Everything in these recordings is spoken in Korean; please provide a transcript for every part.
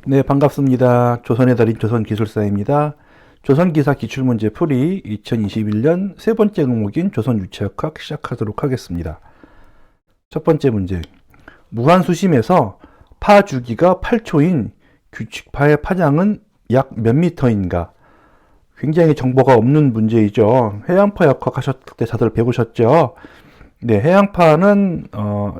네, 반갑습니다. 조선의 달인 조선기술사입니다. 조선기사 기출문제 풀이 2021년 세 번째科目인 조선유체역학 시작하도록 하겠습니다. 첫 번째 문제. 무한수심에서 파 주기가 8초인 규칙파의 파장은 약 몇 미터인가? 굉장히 정보가 없는 문제이죠. 해양파 역학 하셨을 때 다들 배우셨죠? 네, 해양파는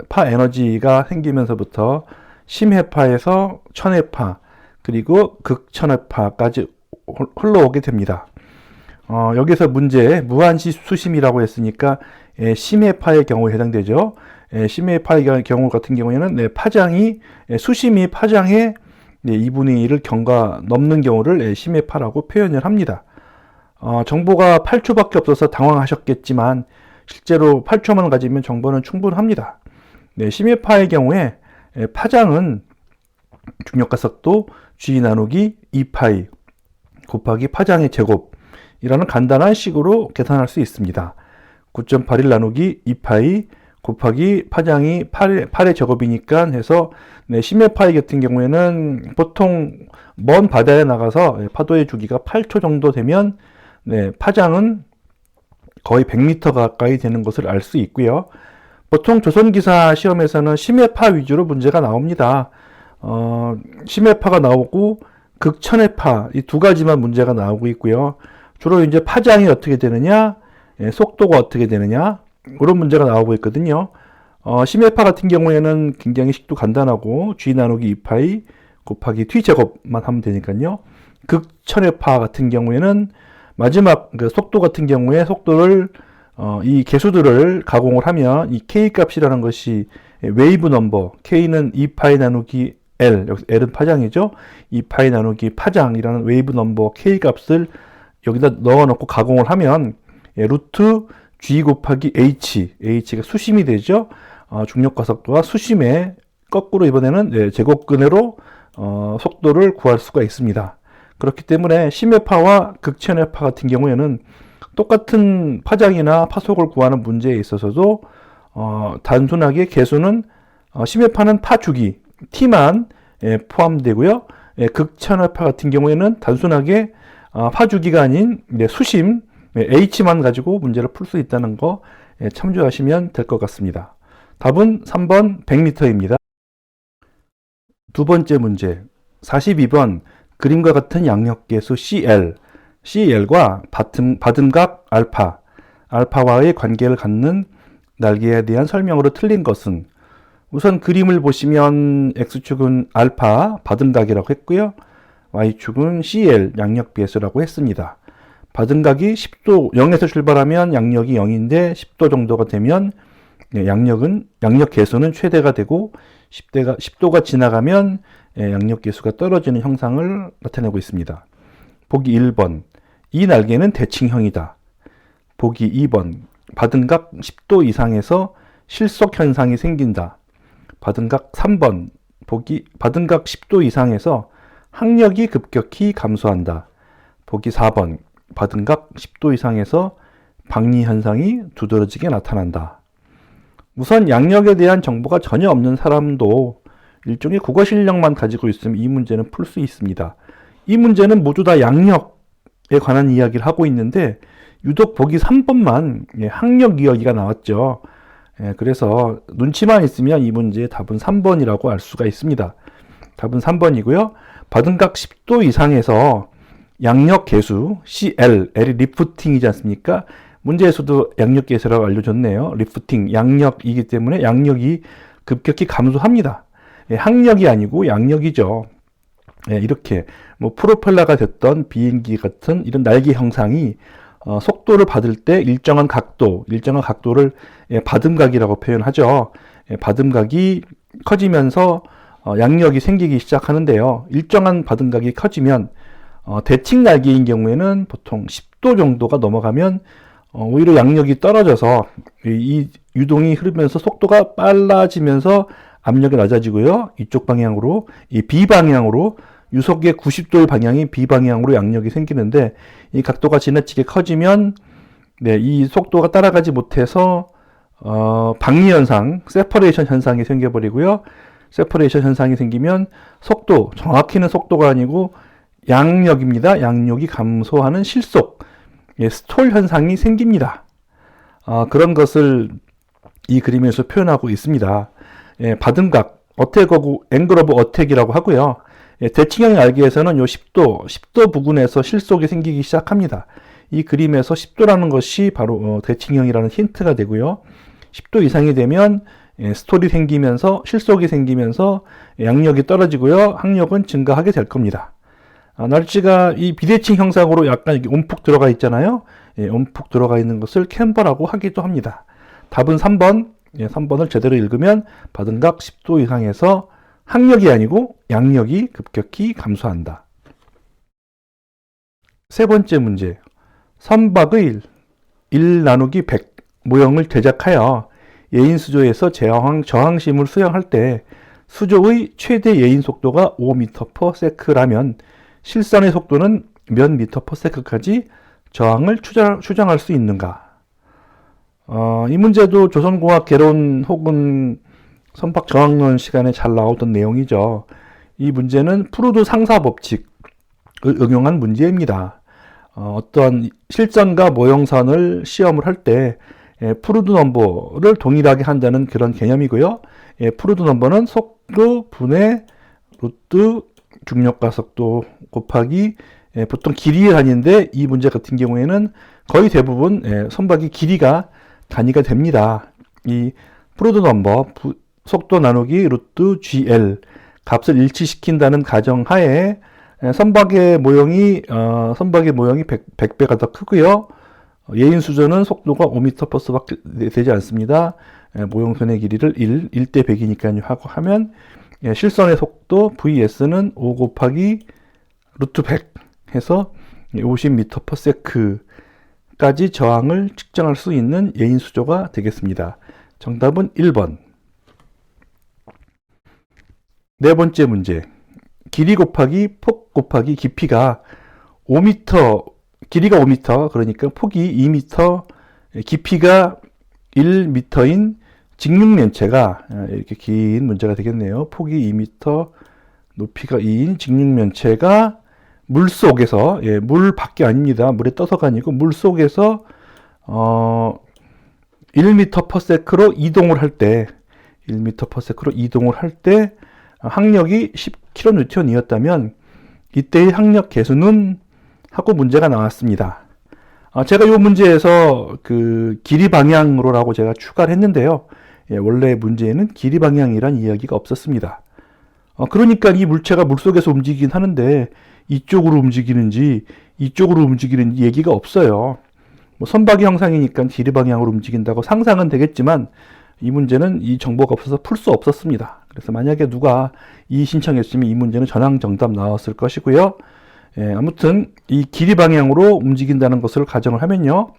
파 에너지가 생기면서부터 심해파에서 천해파 그리고 극천해파까지 흘러오게 됩니다. 여기서 문제 무한수심이라고 했으니까 심해파의 경우에 해당되죠. 심해파의 경우 같은 경우에는 파장이 수심이 파장의 2분의 1을 경과 넘는 경우를 심해파라고 표현을 합니다. 정보가 8초밖에 없어서 당황하셨겠지만 실제로 8초만 가지면 정보는 충분합니다. 심해파의 경우에 파장은 중력가속도 G 나누기 2파이 곱하기 파장의 제곱이라는 간단한 식으로 계산할 수 있습니다. 9.81 나누기 2파이 곱하기 파장이 8의 제곱이니까 해서 심해파이 같은 경우에는 보통 먼 바다에 나가서 파도의 주기가 8초 정도 되면 파장은 거의 100m 가까이 되는 것을 알 수 있고요. 보통 조선기사 시험에서는 심해파 위주로 문제가 나옵니다. 심해파가 나오고 극천해파 이 두 가지만 문제가 나오고 있고요. 주로 이제 파장이 어떻게 되느냐, 속도가 어떻게 되느냐 그런 문제가 나오고 있거든요. 심해파 같은 경우에는 굉장히 식도 간단하고 G 나누기 2파이 곱하기 T 제곱만 하면 되니까요. 극천해파 같은 경우에는 마지막 그 속도 같은 경우에 속도를 이 계수들을 가공을 하면 이 K 값이라는 것이 웨이브 넘버 K는 2파이 나누기 L 여기서 L은 파장이죠. 2파이 나누기 파장이라는 웨이브 넘버 K 값을 여기다 넣어놓고 가공을 하면 루트 G 곱하기 H가 수심이 되죠. 중력가속도와 수심의 거꾸로 이번에는 제곱근해로 속도를 구할 수가 있습니다. 그렇기 때문에 심해파와 극천해파 같은 경우에는 똑같은 파장이나 파속을 구하는 문제에 있어서도 단순하게 계수는 심해파는 파주기 T만 포함되고요. 극천해파 같은 경우에는 단순하게 파주기가 아닌 수심 H만 가지고 문제를 풀 수 있다는 거 참조하시면 될 것 같습니다. 답은 3번 100m입니다. 두 번째 문제 42번 그림과 같은 양력계수 CL과 받음각 알파와의 관계를 갖는 날개에 대한 설명으로 틀린 것은 우선 그림을 보시면 X축은 알파 받음각이라고 했고요. Y축은 CL 양력배수라고 했습니다. 받음각이 10도 0에서 출발하면 양력이 0인데 10도 정도가 되면 양력 계수는 최대가 되고 10도가 지나가면 양력 계수가 떨어지는 형상을 나타내고 있습니다. 보기 1번 이 날개는 대칭형이다. 보기 2번 받음각 10도 이상에서 실속 현상이 생긴다. 받음각 3번 받음각 10도 이상에서 항력이 급격히 감소한다. 보기 4번 받음각 10도 이상에서 박리 현상이 두드러지게 나타난다. 우선 양력에 대한 정보가 전혀 없는 사람도 일종의 국어 실력만 가지고 있으면 이 문제는 풀 수 있습니다. 이 문제는 모두 다 양력에 관한 이야기를 하고 있는데 유독 보기 3번만 항력 이야기가 나왔죠. 그래서 눈치만 있으면 이 문제의 답은 3번이라고 알 수가 있습니다. 답은 3번이고요. 받음각 10도 이상에서 양력 계수 CL, L이 리프팅이지 않습니까? 문제에서도 양력 계수라고 알려줬네요. 리프팅, 양력이기 때문에 양력이 급격히 감소합니다. 항력이 아니고 양력이죠. 이렇게 프로펠러가 됐던 비행기 같은 이런 날개 형상이 속도를 받을 때 일정한 각도를 받음각이라고 표현하죠. 받음각이 커지면서 양력이 생기기 시작하는데요. 일정한 받음각이 커지면 대칭 날개인 경우에는 보통 10도 정도가 넘어가면 오히려 양력이 떨어져서 이 유동이 흐르면서 속도가 빨라지면서 압력이 낮아지고요. 이쪽 방향으로 이 비방향으로 유속의 90도 방향이 비방향으로 양력이 생기는데 이 각도가 지나치게 커지면 이 속도가 따라가지 못해서 박리 현상, 세퍼레이션 현상이 생겨버리고요. 세퍼레이션 현상이 생기면 속도, 정확히는 속도가 아니고 양력입니다. 양력이 감소하는 실속, 스톨 현상이 생깁니다. 그런 것을 이 그림에서 표현하고 있습니다. 받은 각, 어택 오브, 앵글 오브 어택이라고 하고요. 대칭형 알기에서는 요 10도 부근에서 실속이 생기기 시작합니다. 이 그림에서 10도라는 것이 바로 대칭형이라는 힌트가 되고요. 10도 이상이 되면 스톨이 생기면서 실속이 생기면서 양력이 떨어지고요. 항력은 증가하게 될 겁니다. 날씨가 이 비대칭 형상으로 약간 이렇게 움푹 들어가 있잖아요. 움푹 들어가 있는 것을 캠버라고 하기도 합니다. 답은 3번. 3번을 제대로 읽으면 받은 각 10도 이상에서 항력이 아니고 양력이 급격히 감소한다. 세 번째 문제. 선박의 1 나누기 100 모형을 제작하여 예인 수조에서 저항심을 수행할 때 수조의 최대 예인 속도가 5m/s라면 실선의 속도는 몇 m/s까지 저항을 추정할 수 있는가? 이 문제도 조선공학 개론 혹은 선박 저항론 시간에 잘 나오던 내용이죠. 이 문제는 프루드 상사 법칙을 응용한 문제입니다. 어떠한 실선과 모형선을 시험을 할 때 프루드 넘버를 동일하게 한다는 그런 개념이고요. 프루드 넘버는 속도 분의 루트 중력과 속도 곱하기 보통 길이의 단위인데 이 문제 같은 경우에는 거의 대부분 선박이 길이가 단위가 됩니다. 이 프루드 넘버 속도 나누기 루트 GL 값을 일치시킨다는 가정하에 선박의 모형이 100배가 더 크고요. 예인 수조는 속도가 5m/s밖에 되지 않습니다. 모형선의 길이를 1대 100이니까요 하고 하면 실선의 속도 VS는 5 곱하기 루트 100 해서 50m/s까지 저항을 측정할 수 있는 예인 수조가 되겠습니다. 정답은 1번. 네 번째 문제. 길이 곱하기 폭 곱하기 깊이가 5m, 길이가 5m, 그러니까 폭이 2m, 깊이가 1m인 직육면체가 이렇게 긴 문제가 되겠네요. 폭이 2m, 높이가 2인 직육면체가 물 속에서, 물 밖에 아닙니다. 물에 떠서가 아니고 물 속에서 1m/s로 이동을 할 때, 1m/s로 이동을 할 때 항력이 10kN이었다면 이때의 항력 계수는 하고 문제가 나왔습니다. 제가 이 문제에서 그 길이 방향으로라고 제가 추가를 했는데요. 원래 문제에는 길이 방향이란 이야기가 없었습니다. 그러니까 이 물체가 물속에서 움직이긴 하는데 이쪽으로 움직이는지 이쪽으로 움직이는지 얘기가 없어요. 선박의 형상이니까 길이 방향으로 움직인다고 상상은 되겠지만 이 문제는 이 정보가 없어서 풀 수 없었습니다. 그래서 만약에 누가 신청했으면 이 문제는 전항 정답 나왔을 것이고요. 아무튼 이 길이 방향으로 움직인다는 것을 가정을 하면요.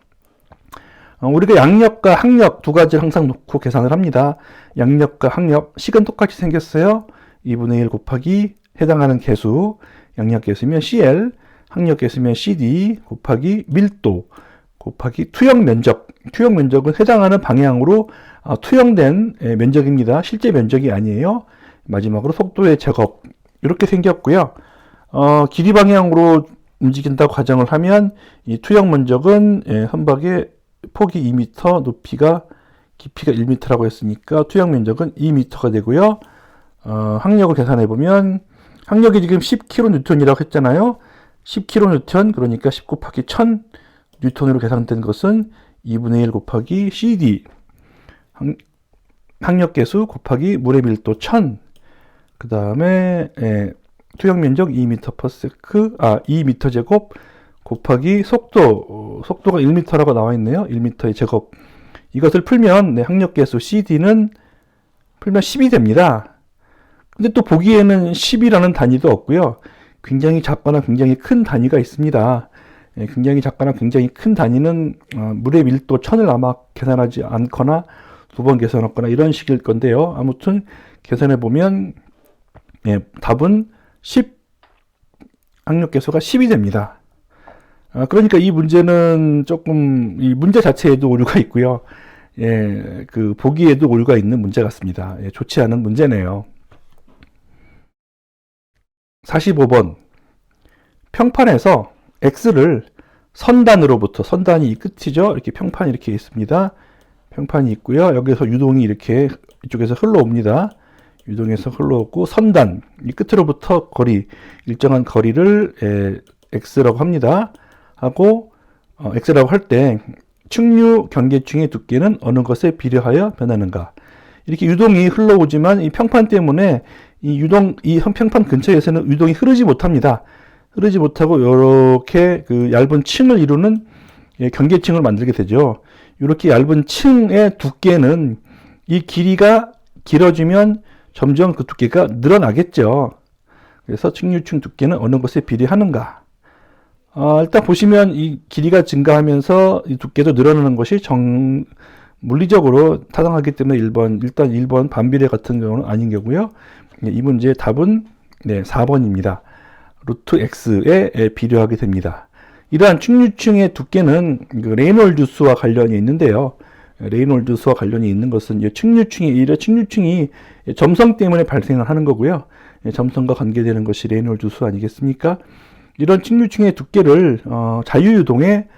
우리가 양력과 항력 두 가지를 항상 놓고 계산을 합니다. 양력과 항력, 식은 똑같이 생겼어요. 2분의 1 곱하기 해당하는 개수, 양력 개수면 CL, 항력 개수면 CD 곱하기 밀도 곱하기 투영 면적. 투영 면적은 해당하는 방향으로 투영된 면적입니다. 실제 면적이 아니에요. 마지막으로 속도의 제곱. 이렇게 생겼고요. 길이 방향으로 움직인다고 가정을 하면 이 투영 면적은 선박의 폭이 2m, 깊이가 1m라고 했으니까 투영 면적은 2m가 되고요. 항력을 계산해 보면 항력이 지금 10kN이라고 했잖아요. 10kN, 그러니까 10 곱하기 1000N으로 계산된 것은 2분의 1 곱하기 CD 항력 계수 곱하기 물의 밀도 1000, 그 다음에 투영 면적 2m 제곱 곱하기 속도가 1m라고 나와 있네요. 1m의 제곱. 이것을 풀면 항력 계수 CD는 풀면 10이 됩니다. 근데 또 보기에는 10이라는 단위도 없고요. 굉장히 작거나 굉장히 큰 단위가 있습니다. 굉장히 작거나 굉장히 큰 단위는 물의 밀도 1000을 아마 계산하지 않거나 두 번 계산했거나 이런 식일 건데요. 아무튼 계산해 보면 답은 10, 항력 계수가 10이 됩니다. 그러니까 이 문제는 조금 이 문제 자체에도 오류가 있고요. 그 보기에도 오류가 있는 문제 같습니다. 좋지 않은 문제네요. 45번 평판에서 x를 선단으로부터, 선단이 이 끝이죠. 이렇게 평판이 이렇게 있습니다. 평판이 있고요. 여기서 유동이 이렇게 이쪽에서 흘러옵니다. 유동에서 흘러오고 선단, 이 끝으로부터 거리, 일정한 거리를 x라고 합니다. 하고 x라고 할 때 측류 경계층의 두께는 어느 것에 비례하여 변하는가? 이렇게 유동이 흘러오지만 이 평판 때문에 이 평판 근처에서는 유동이 흐르지 못합니다. 흐르지 못하고 이렇게 그 얇은 층을 이루는 경계층을 만들게 되죠. 이렇게 얇은 층의 두께는 이 길이가 길어지면 점점 그 두께가 늘어나겠죠. 그래서 측류층 두께는 어느 것에 비례하는가? 일단 보시면 이 길이가 증가하면서 이 두께도 늘어나는 것이 물리적으로 타당하기 때문에 일단 1번 반비례 같은 경우는 아닌 거고요. 이 문제의 답은 4번입니다. 루트 x에 비례하게 됩니다. 이러한 측류층의 두께는 레이놀드 수와 관련이 있는데요. 레이놀드 수와 관련이 있는 것은 측류층이 점성 때문에 발생을 하는 거고요. 점성과 관계되는 것이 레이놀드 수 아니겠습니까? 이런 측류층의 두께를 자유유동의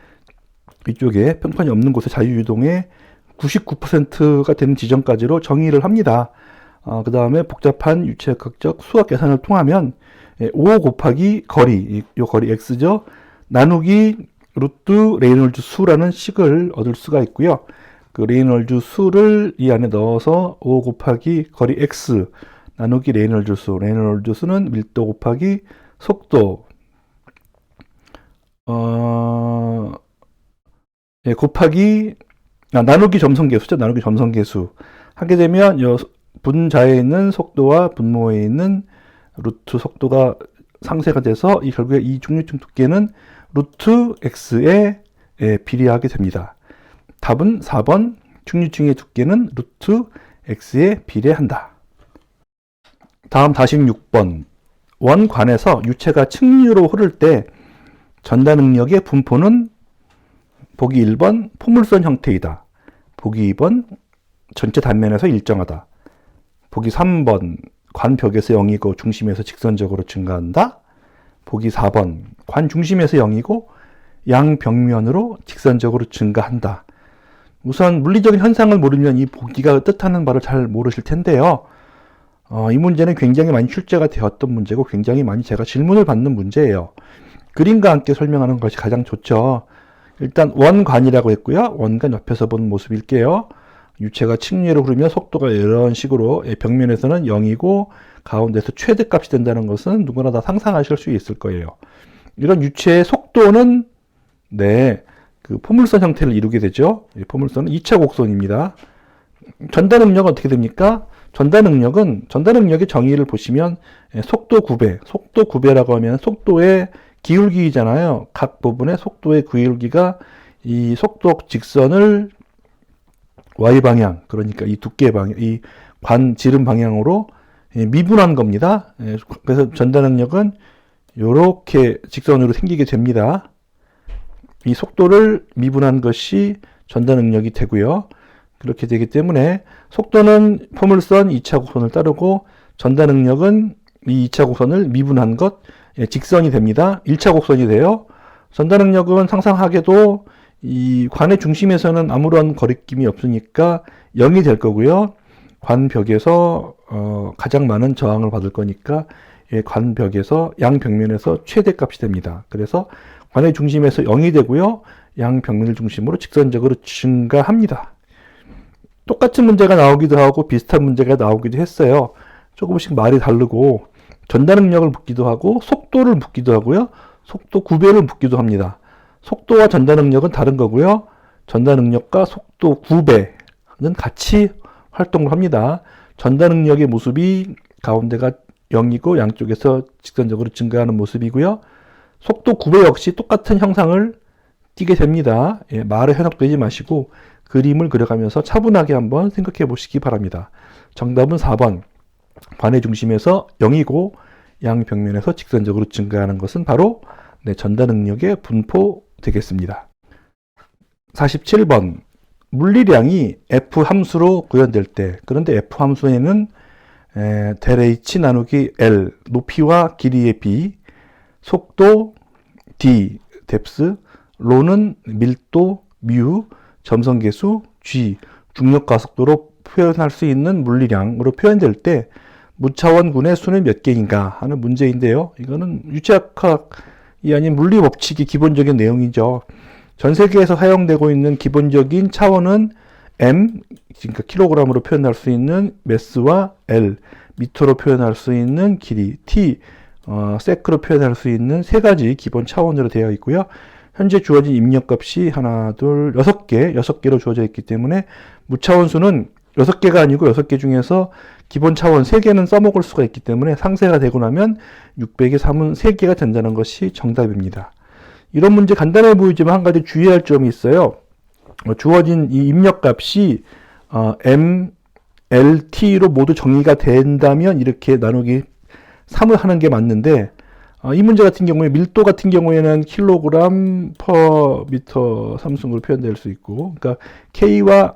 이쪽에 평판이 없는 곳의 자유유동의 99%가 되는 지점까지로 정의를 합니다. 그 다음에 복잡한 유체역학적 수학 계산을 통하면 5 곱하기 거리, 이 거리 x죠. 나누기 루트 레이놀드 수라는 식을 얻을 수가 있고요. 그 레이놀드 수를 이 안에 넣어서 5 곱하기 거리 x 나누기 레이놀드 수. 레이놀드 수는 밀도 곱하기 속도 곱하기 나누기 점성계수죠. 나누기 점성계수 하게 되면 분자에 있는 속도와 분모에 있는 루트 속도가 상쇄가 돼서 결국에 이 중류층 두께는 루트 x에 비례하게 됩니다. 답은 4번 중류층의 두께는 루트 x에 비례한다. 다음 46번 원관에서 유체가 측류로 흐를 때 전달 능력의 분포는 보기 1번 포물선 형태이다. 보기 2번 전체 단면에서 일정하다. 보기 3번 관 벽에서 0이고 중심에서 직선적으로 증가한다. 보기 4번 관 중심에서 0이고 양 벽면으로 직선적으로 증가한다. 우선 물리적인 현상을 모르면 이 보기가 뜻하는 바를 잘 모르실 텐데요. 이 문제는 굉장히 많이 출제가 되었던 문제고 굉장히 많이 제가 질문을 받는 문제예요. 그림과 함께 설명하는 것이 가장 좋죠. 일단 원관이라고 했고요. 원관 옆에서 본 모습일게요. 유체가 측류로 흐르면 속도가 이런 식으로 벽면에서는 0이고 가운데서 최대값이 된다는 것은 누구나 다 상상하실 수 있을 거예요. 이런 유체의 속도는 그 포물선 형태를 이루게 되죠. 포물선은 2차 곡선입니다. 전달 능력은 어떻게 됩니까? 전달 능력의 정의를 보시면 속도 9배, 속도 9배라고 하면 속도의 기울기잖아요. 각 부분의 속도의 기울기가 이 속도 직선을 y방향, 그러니까 이 두께 방향, 이 관 지름 방향으로 미분한 겁니다. 그래서 전달 능력은 이렇게 직선으로 생기게 됩니다. 이 속도를 미분한 것이 전달 능력이 되고요. 그렇게 되기 때문에 속도는 포물선 2차 곡선을 따르고 전달 능력은 이 2차 곡선을 미분한 것, 직선이 됩니다. 1차 곡선이 돼요. 전달 능력은 상상하게도 이 관의 중심에서는 아무런 거리낌이 없으니까 0이 될 거고요. 관벽에서 가장 많은 저항을 받을 거니까 관벽에서 양벽면에서 최대값이 됩니다. 그래서 관의 중심에서 0이 되고요. 양벽면을 중심으로 직선적으로 증가합니다. 똑같은 문제가 나오기도 하고 비슷한 문제가 나오기도 했어요. 조금씩 말이 다르고 전달 능력을 묻기도 하고 속도를 묻기도 하고요. 속도 9배를 묻기도 합니다. 속도와 전달 능력은 다른 거고요. 전달 능력과 속도 9배는 같이 활동을 합니다. 전달 능력의 모습이 가운데가 0이고 양쪽에서 직선적으로 증가하는 모습이고요. 속도 9배 역시 똑같은 형상을 띠게 됩니다. 말에 현혹되지 마시고 그림을 그려가면서 차분하게 한번 생각해 보시기 바랍니다. 정답은 4번. 관의 중심에서 0이고 양벽면에서 직선적으로 증가하는 것은 바로 전달 능력의 분포 되겠습니다. 47번. 물리량이 F 함수로 구현될 때, 그런데 F 함수에는 델 H 나누기 L, 높이와 길이의 B, 속도 D, 뎁스, 로는 밀도 뮤, 점성계수 G, 중력가속도로 표현할 수 있는 물리량으로 표현될 때 무차원군의 수는 몇 개인가 하는 문제인데요. 이거는 유체역학이 아닌 물리 법칙의 기본적인 내용이죠. 전 세계에서 사용되고 있는 기본적인 차원은 M, 그러니까 킬로그램으로 표현할 수 있는 매스와 L, 미터로 표현할 수 있는 길이, T, 세크로 표현할 수 있는 세 가지 기본 차원으로 되어 있고요. 현재 주어진 입력값이 하나, 둘, 6개로 주어져 있기 때문에 무차원수는 6개가 아니고 6개 중에서 기본 차원 3개는 써먹을 수가 있기 때문에 상쇄가 되고 나면 600의 3은 3개가 된다는 것이 정답입니다. 이런 문제 간단해 보이지만 한 가지 주의할 점이 있어요. 주어진 이 입력값이 M, L, T로 모두 정의가 된다면 이렇게 나누기 3을 하는 게 맞는데 이 문제 같은 경우에 밀도 같은 경우에는 킬로그램 퍼 미터 삼승으로 표현될 수 있고, 그러니까 K와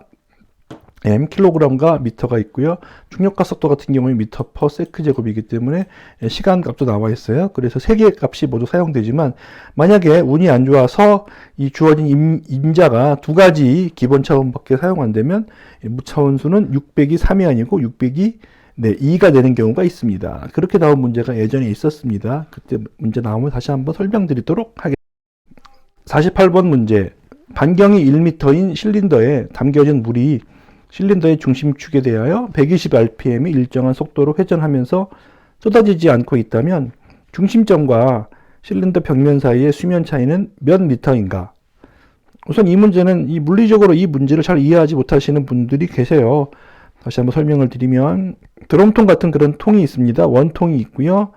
M, 킬로그램과 미터가 있고요. 중력가속도 같은 경우에 미터 퍼 세크 제곱이기 때문에 시간 값도 나와 있어요. 그래서 세 개의 값이 모두 사용되지만 만약에 운이 안 좋아서 이 주어진 임자가 두 가지 기본 차원밖에 사용 안 되면 무차원수는 600이 3이 아니고 600이 2가 되는 경우가 있습니다. 그렇게 나온 문제가 예전에 있었습니다. 그때 문제 나오면 다시 한번 설명드리도록 하겠습니다. 48번 문제. 반경이 1m인 실린더에 담겨진 물이 실린더의 중심축에 대하여 120rpm이 일정한 속도로 회전하면서 쏟아지지 않고 있다면 중심점과 실린더 벽면 사이의 수면 차이는 몇 미터인가? 우선 이 문제는 물리적으로 이 문제를 잘 이해하지 못하시는 분들이 계세요. 다시 한번 설명을 드리면 드럼통 같은 그런 통이 있습니다. 원통이 있고요.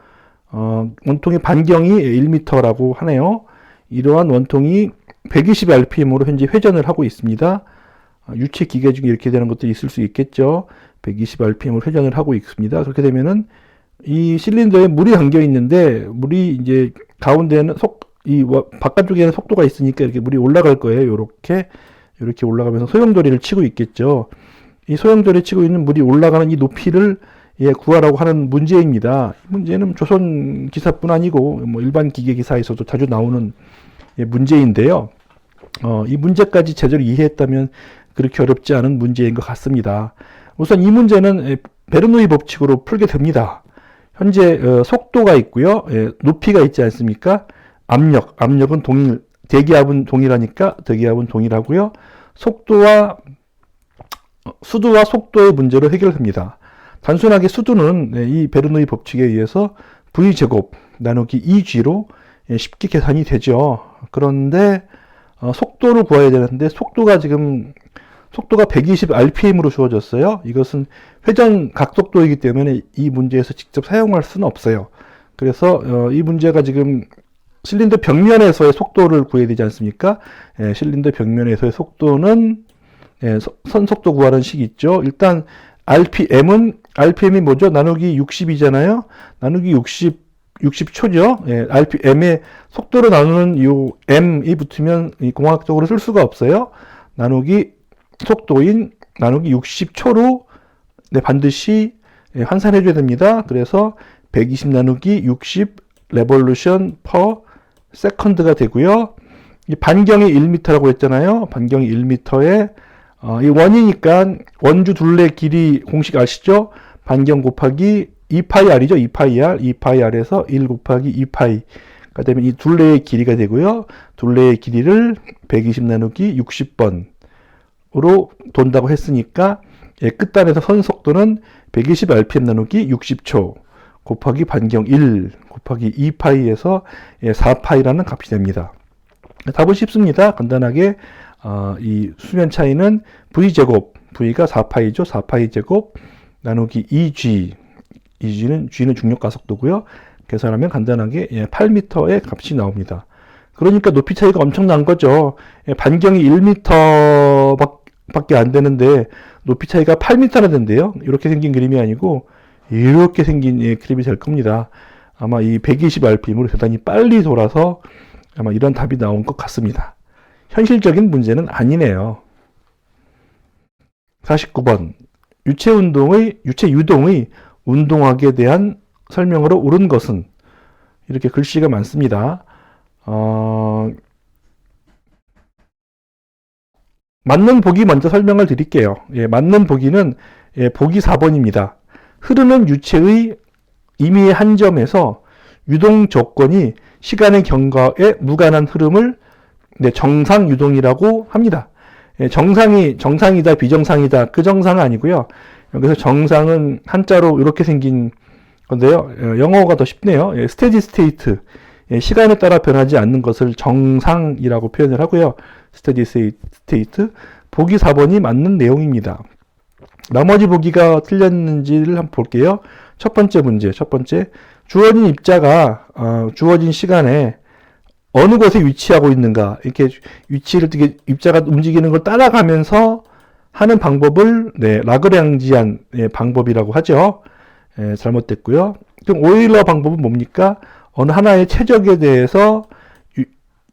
원통의 반경이 1m라고 하네요. 이러한 원통이 120rpm으로 현재 회전을 하고 있습니다. 유체 기계 중에 이렇게 되는 것도 있을 수 있겠죠. 120rpm으로 회전을 하고 있습니다. 그렇게 되면은 이 실린더에 물이 담겨 있는데 물이 이제 가운데는 바깥쪽에는 속도가 있으니까 이렇게 물이 올라갈 거예요. 이렇게 올라가면서 소용돌이를 치고 있겠죠. 이 소용돌이 치고 있는 물이 올라가는 이 높이를 구하라고 하는 문제입니다. 이 문제는 조선 기사뿐 아니고 일반 기계 기사에서도 자주 나오는 문제인데요. 이 문제까지 제대로 이해했다면 그렇게 어렵지 않은 문제인 것 같습니다. 우선 이 문제는 베르노이 법칙으로 풀게 됩니다. 현재 속도가 있고요. 높이가 있지 않습니까? 압력은 동일, 대기압은 동일하니까 대기압은 동일하고요. 수두와 속도의 문제로 해결됩니다. 단순하게 수두는 이 베르노이 법칙에 의해서 V제곱 나누기 EG로 쉽게 계산이 되죠. 그런데 속도를 구해야 되는데 속도가 120rpm으로 주어졌어요. 이것은 회전 각속도이기 때문에 이 문제에서 직접 사용할 수는 없어요. 그래서 이 문제가 지금 실린더 벽면에서의 속도를 구해야 되지 않습니까? 실린더 벽면에서의 속도는 선속도 구하는 식이 있죠. 일단 RPM이 뭐죠? 나누기 60이잖아요. 나누기 60초죠. RPM의 속도로 나누는 이 M이 붙으면 공학적으로 쓸 수가 없어요. 나누기 속도인 나누기 60초로 반드시 환산해 줘야 됩니다. 그래서 120 나누기 60 레볼루션 퍼 세컨드가 되고요. 이 반경이 1m라고 했잖아요. 반경이 1m에 이 원이니까 원주 둘레 길이 공식 아시죠? 반경 곱하기 2파이r이죠. 2파이r에서 1 곱하기 2파이가 되면 이 둘레의 길이가 되고요. 둘레의 길이를 120 나누기 60번으로 돈다고 했으니까 끝단에서 선 속도는 120rpm 나누기 60초 곱하기 반경 1 곱하기 2파이에서 4파이라는 값이 됩니다. 답은 쉽습니다. 간단하게 이 수면 차이는 V제곱, V가 4파이죠. 4파이 제곱 나누기 2G, G는 중력가속도고요. 계산하면 간단하게 8m의 값이 나옵니다. 그러니까 높이 차이가 엄청난 거죠. 반경이 1m 밖에 안 되는데 높이 차이가 8m나 된대요. 이렇게 생긴 그림이 아니고 이렇게 생긴 그림이 될 겁니다. 아마 이 120rpm으로 대단히 빨리 돌아서 아마 이런 답이 나온 것 같습니다. 현실적인 문제는 아니네요. 49번. 유체 유동의 운동학에 대한 설명으로 옳은 것은 이렇게 글씨가 많습니다. 맞는 보기 먼저 설명을 드릴게요. 예, 맞는 보기는 보기 4번입니다. 흐르는 유체의 임의의 한 점에서 유동 조건이 시간의 경과에 무관한 흐름을 정상 유동이라고 합니다. 정상이다, 비정상이다, 그 정상은 아니고요. 여기서 정상은 한자로 이렇게 생긴 건데요. 영어가 더 쉽네요. 스테디 스테이트. 시간에 따라 변하지 않는 것을 정상이라고 표현을 하고요. 스테디 스테이트. 보기 4번이 맞는 내용입니다. 나머지 보기가 틀렸는지를 한번 볼게요. 첫 번째 문제. 주어진 입자가 주어진 시간에 어느 곳에 위치하고 있는가, 이렇게 위치를 입자가 움직이는 걸 따라가면서 하는 방법을 라그랑지안 방법이라고 하죠. 잘못됐고요. 그럼 오일러 방법은 뭡니까? 어느 하나의 최적에 대해서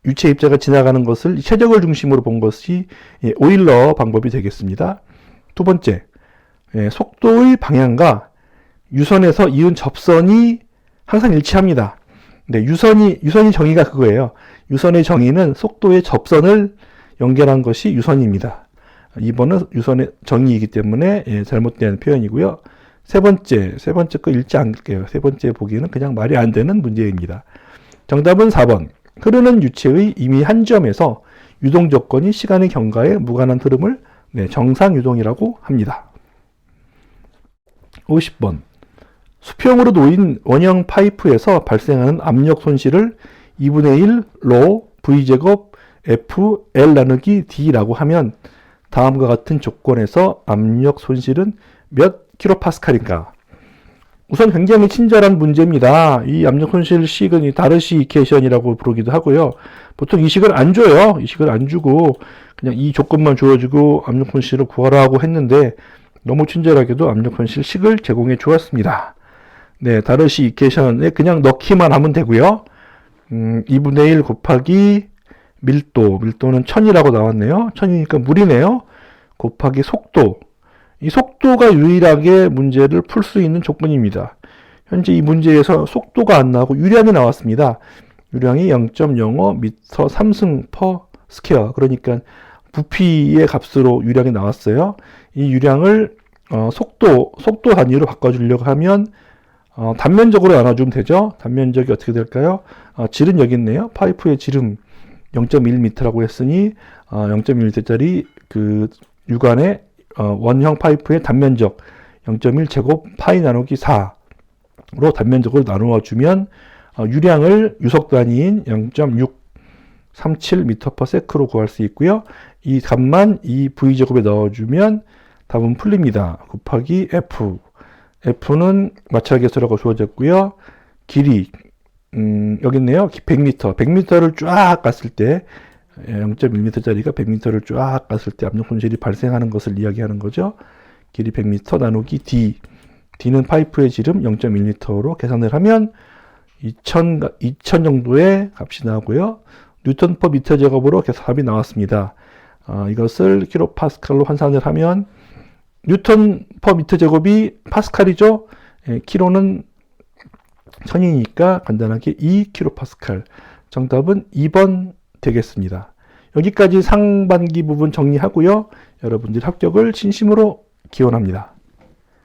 유체 입자가 지나가는 것을 최적을 중심으로 본 것이 오일러 방법이 되겠습니다. 두 번째, 속도의 방향과 유선에서 이은 접선이 항상 일치합니다. 유선이 정의가 그거예요. 유선의 정의는 속도의 접선을 연결한 것이 유선입니다. 2번은 유선의 정의이기 때문에 잘못된 표현이고요. 세 번째 거 읽지 않을게요. 세 번째 보기는 그냥 말이 안 되는 문제입니다. 정답은 4번. 흐르는 유체의 이미 한 점에서 유동 조건이 시간의 경과에 무관한 흐름을 정상 유동이라고 합니다. 50번. 수평으로 놓인 원형 파이프에서 발생하는 압력 손실을 2분의 1 로 V제곱 F L 나누기 D라고 하면 다음과 같은 조건에서 압력 손실은 몇 킬로파스칼인가? 우선 굉장히 친절한 문제입니다. 이 압력 손실 식은 이 다르시 이케이션이라고 부르기도 하고요. 보통 이 식을 안 줘요. 이 식을 안 주고 그냥 이 조건만 주어지고 압력 손실을 구하라고 했는데 너무 친절하게도 압력 손실 식을 제공해 주었습니다. 다르시 이케이션에 그냥 넣기만 하면 되고요. 2분의 1 곱하기 밀도는 1000이라고 나왔네요. 1000이니까 물이네요. 곱하기 속도. 이 속도가 유일하게 문제를 풀 수 있는 조건입니다. 현재 이 문제에서 속도가 안 나오고 유량이 나왔습니다. 유량이 0.05 미터 3승 퍼 스퀘어. 그러니까 부피의 값으로 유량이 나왔어요. 이 유량을 속도 단위로 바꿔주려고 하면 단면적으로 나눠주면 되죠. 단면적이 어떻게 될까요? 질은 여기 있네요. 파이프의 질은 0.1m라고 했으니 0.1m짜리 그 유관의 원형 파이프의 단면적 0.1 제곱 파이 나누기 4로 단면적으로 나누어 주면 유량을 유속 단위인 0.637m/s로 구할 수 있고요. 이 값만 이 V제곱에 넣어주면 답은 풀립니다. 곱하기 F. F는 마찰계수라고 주어졌고요. 길이 여기 있네요. 100m. 100m를 쫙 갔을 때 0.1m짜리가 100m를 쫙 갔을 때 압력 손실이 발생하는 것을 이야기하는 거죠. 길이 100m 나누기 D. D는 파이프의 지름 0.1m로 계산을 하면 2000 정도의 값이 나오고요. 뉴턴 퍼 미터 제곱으로 답이 나왔습니다. 이것을 킬로파스칼로 환산을 하면 뉴턴 퍼 미터 제곱이 파스칼이죠. 킬로는 1000이니까 간단하게 2킬로파스칼. 정답은 2번 되겠습니다. 여기까지 상반기 부분 정리하고요. 여러분들 합격을 진심으로 기원합니다.